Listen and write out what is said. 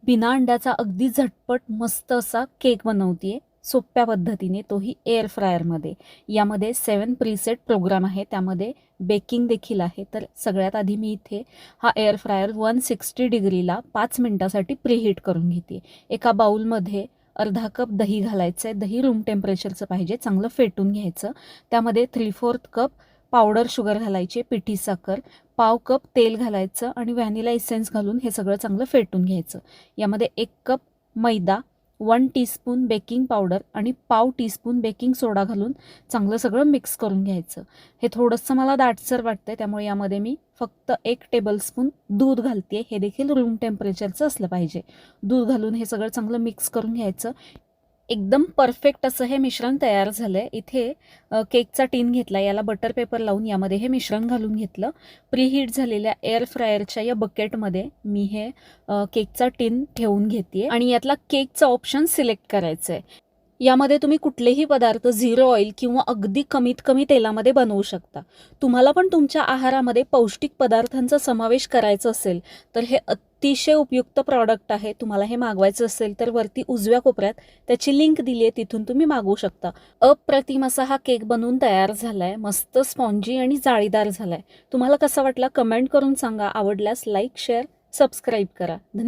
बिना अंड्याचा अगदी झटपट मस्त असा केक बनवते सोप्या पद्धतीने, तोही एअर फ्रायरमध्ये. यामध्ये 7 प्रीसेट प्रोग्राम आहे, त्यामध्ये बेकिंग देखील आहे. तर सगळ्यात आधी मी इथे हा एअर फ्रायर 160 डिग्रीला 5 मिनटासाठी प्रीहीट करून घेते. एका बाउलमध्ये अर्धा कप दही घालायचं आहे. दही रूम टेम्परेचरचं पाहिजे, चांगलं फेटून घ्यायचं. त्यामध्ये 3/4 कप पावडर शुगर घालायची, पिठी साखर, पाव कप तेल घालायचं आणि व्हॅनिला इसेन्स घालून हे सगळं चांगलं फेटून घ्यायचं. यामध्ये 1 कप मैदा, 1 टीस्पून बेकिंग पावडर आणि पाव टीस्पून बेकिंग सोडा घालून चांगलं सगळं मिक्स करून घ्यायचं. हे थोडंसं मला दाटसर वाटतंय, त्यामुळे यामध्ये मी फक्त 1 टेबलस्पून दूध घालते. हे देखील रूम टेम्परेचरचं असलं पाहिजे. दूध घालून हे सगळं चांगलं मिक्स करून घ्यायचं. एकदम परफेक्ट असं हे मिश्रण तयार झालं आहे. इथे केकचा टीन घेतला, याला बटर पेपर लावून यामध्ये हे मिश्रण घालून घेतलं. प्रीहीट झालेल्या एअर फ्रायरच्या या बकेटमध्ये मी हे केकचा टीन ठेवून घेते आणि यातला केकचा ऑप्शन सिलेक्ट करायचं आहे. यामध्ये तुम्ही कुठलेही पदार्थ 0 ऑइल किंवा अगदी कमीत कमी तेलामध्ये बनवू शकता. तुम्हाला पण तुमच्या आहारामध्ये पौष्टिक पदार्थांचा समावेश करायचा असेल तर हे अतिशय उपयुक्त प्रॉडक्ट आहे. तुम्हाला हे मागवायचं असेल तर वरती उजव्या कोपऱ्यात त्याची लिंक दिली आहे, तिथून तुम्ही मागवू शकता. अप्रतिम असा हा केक बनवून तयार झालाय. मस्त स्पॉन्जी आणि जाळीदार झालाय. तुम्हाला कसा वाटला कमेंट करून सांगा. आवडल्यास लाईक, शेअर, सबस्क्राईब करा. धन्यवाद.